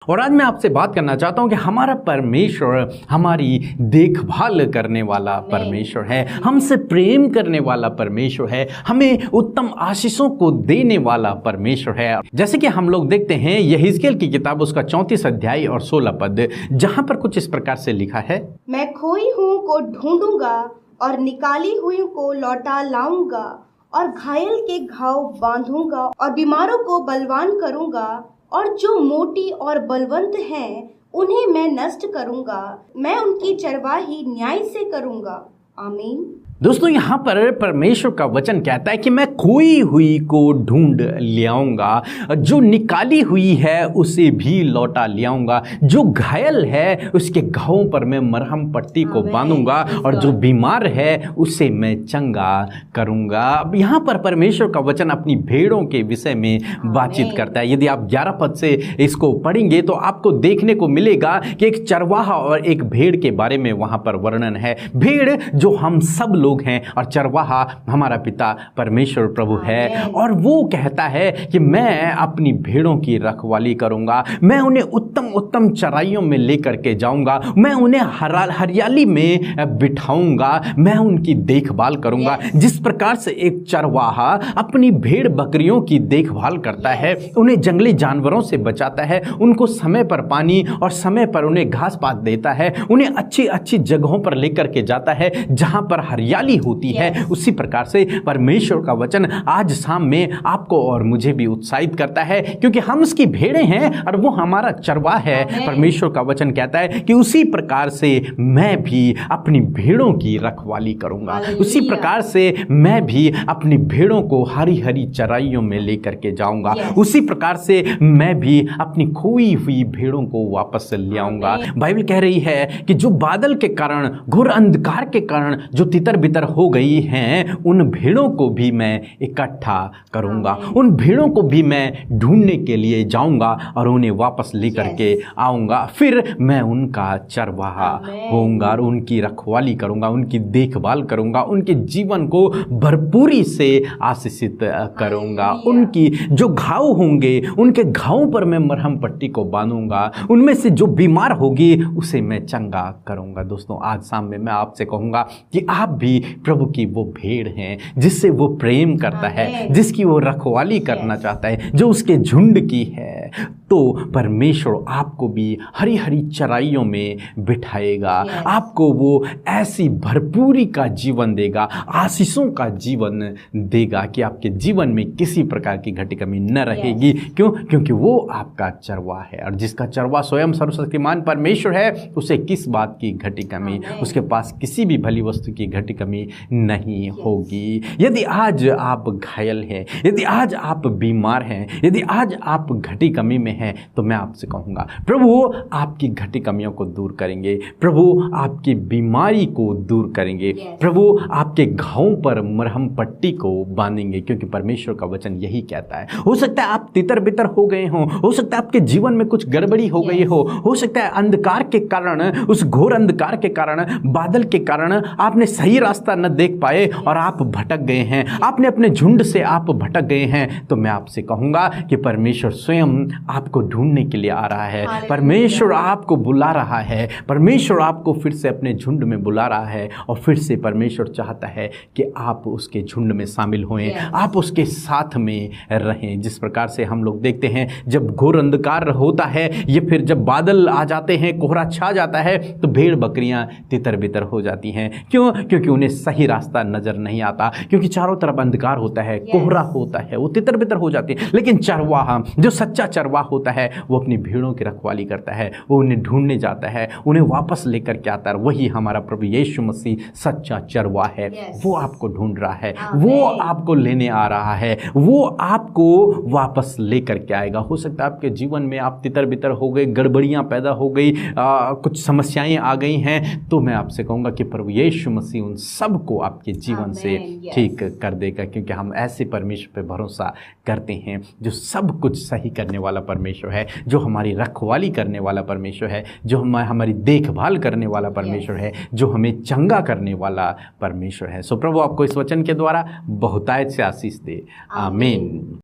और आज मैं आपसे बात करना चाहता हूं कि हमारा परमेश्वर हमारी देखभाल करने वाला परमेश्वर है, हमसे प्रेम करने वाला परमेश्वर है, हमें उत्तम आशीषों को देने वाला परमेश्वर है। जैसे कि हम लोग देखते हैं यहेजकेल की किताब उसका 34 अध्याय और 16 पद, जहां पर कुछ इस प्रकार से लिखा है, मैं खोई हूँ को ढूंढूंगा और निकाली हुई को लौटा लाऊंगा और घायल के घाव बांधूंगा और बीमारों को बलवान करूंगा और जो मोटी और बलवंत हैं उन्हें मैं नष्ट करूंगा, मैं उनकी चरवाही न्याय से करूंगा। आमीन। दोस्तों यहाँ पर परमेश्वर का वचन कहता है कि मैं खोई हुई को ढूंढ ले आऊंगा, जो निकाली हुई है उसे भी लौटा ले आऊंगा, जो घायल है उसके घावों पर मैं मरहम पट्टी को बांधूंगा और जो बीमार है उसे मैं चंगा करूंगा। अब यहाँ पर परमेश्वर का वचन अपनी भेड़ों के विषय में बातचीत करता है। यदि आप 11 पद से इसको पढ़ेंगे तो आपको देखने को मिलेगा कि एक चरवाहा और एक भेड़ के बारे में वहाँ पर वर्णन है। भेड़ जो हम सब लोग हैं और चरवाहा हमारा पिता परमेश्वर प्रभु है, और वो कहता है कि मैं अपनी भेड़ों की रखवाली करूंगा, मैं उन्हें उत्तम उत्तम चराइयों में लेकर के जाऊंगा, मैं उन्हें हरियाली में बिठाऊंगा, मैं उनकी देखभाल करूंगा। जिस प्रकार से एक चरवाहा अपनी भेड़ बकरियों की देखभाल करता है, उन्हें जंगली जानवरों से बचाता है, उनको समय पर पानी और समय पर उन्हें घास पात देता है, उन्हें अच्छी अच्छी जगहों पर लेकर के जाता है जहां पर हरियाली होती है, उसी प्रकार से परमेश्वर का वचन आज शाम में आपको और मुझे भी उत्साहित करता है, क्योंकि हम उसकी भेड़ें हैं और वो हमारा चरवाहा है। परमेश्वर का वचन कहता है कि उसी प्रकार से मैं भी अपनी भेड़ों की रखवाली करूंगा, उसी प्रकार से मैं भी अपनी भेड़ों को हरी हरी चराइयों में लेकर के जाऊंगा, उसी प्रकार से मैं भी अपनी खोई हुई भेड़ों को वापस ले आऊंगा। बाइबल कह रही है कि जो बादल के कारण, घोर अंधकार के कारण जो तितर बितर हो गई हैं, उन भेड़ों को भी मैं इकट्ठा करूंगा, उन भेड़ों को भी मैं ढूंढने के लिए जाऊंगा और उन्हें वापस लेकर के आऊंगा। फिर मैं उनका चरवाहा होऊंगा और उनकी रखवाली करूंगा, उनकी देखभाल करूंगा, उनके जीवन को भरपूरी से आशीषित करूंगा। उनकी जो घाव होंगे उनके घावों पर मैं मरहम पट्टी को बांधूंगा, उनमें से जो बीमार होगी उसे मैं चंगा करूंगा। दोस्तों आज शाम में मैं आपसे कहूंगा कि आप भी प्रभु की वो भेड़ हैं जिससे वो प्रेम करता है, जिसकी वो रखवाली करना चाहता है, जो उसके झुंड की है। तो परमेश्वर आपको भी हरी हरी चराइयों में बिठाएगा, आपको वो ऐसी भरपूरी का जीवन देगा, आशीषों का जीवन देगा कि आपके जीवन में किसी प्रकार की घटी कमी न रहेगी। क्यों? क्योंकि वो आपका चरवाहा है, और जिसका चरवाहा स्वयं सर्वशक्तिमान परमेश्वर है उसे किस बात की घटी कमी, उसके पास किसी भी भली वस्तु की घटी कमी नहीं होगी। यदि आज आप घायल हैं, यदि आज आप बीमार हैं, यदि आज आप घटी कमी में हैं, तो मैं आपसे कहूंगा प्रभु आपकी घटी कमियों को दूर करेंगे, प्रभु आपकी बीमारी को दूर करेंगे, प्रभु आपके घावों पर मरहम पट्टी को बांधेंगे, क्योंकि परमेश्वर का वचन यही कहता है। हो सकता है आप तितर बितर हो गए हो सकता है आपके जीवन में कुछ गड़बड़ी हो गई हो सकता है अंधकार के कारण, उस घोर अंधकार के कारण, बादल के कारण आपने सही रास्ता न देख पाए और आप भटक गए हैं, आपने अपने झुंड से आप भटक गए हैं। तो मैं आपसे कहूंगा कि परमेश्वर स्वयं आपको ढूंढने के लिए आ रहा है, परमेश्वर आपको बुला रहा है, परमेश्वर आपको फिर से अपने झुंड में बुला रहा है, और फिर से परमेश्वर चाहता है कि आप उसके झुंड में शामिल होएं, आप उसके साथ में रहें। जिस प्रकार से हम लोग देखते हैं जब घोर अंधकार होता है, ये फिर जब बादल आ जाते हैं, कोहरा छा जाता है, तो भेड़ बकरियां तितर बितर हो जाती हैं। क्यों? क्योंकि उन्हें सही रास्ता नजर नहीं आता, क्योंकि चारों तरफ अंधकार होता है, कोहरा होता है, वो तितर बितर हो जाती है। लेकिन चरवाहा, जो सच्चा चरवाहा होता है, वो अपनी भेड़ों की रखवाली करता है, वो उन्हें ढूंढने जाता है, उन्हें वापस लेकर के आता है। वही हमारा प्रभु यीशु मसीह सच्चा चरवाहा है। वो आपको ढूंढ रहा है, वो आपको लेने आ रहा है, वो आपको वापस लेकर के आएगा। हो सकता है आपके जीवन में आप तितर बितर हो गए, गड़बड़ियां पैदा हो गई, कुछ समस्याएं आ गई हैं, तो मैं आपसे कहूंगा कि प्रभु यीशु मसीह उन सब को आपके जीवन से ठीक कर देगा, क्योंकि हम ऐसे परमेश्वर पे भरोसा करते हैं जो सब कुछ सही करने वाला परमेश्वर है, जो हमारी रखवाली करने वाला परमेश्वर है, जो हमारी देखभाल करने वाला परमेश्वर है, जो हमें चंगा करने वाला परमेश्वर है। सो प्रभु आपको इस वचन के द्वारा बहुतायत से आशीष दे। आमीन।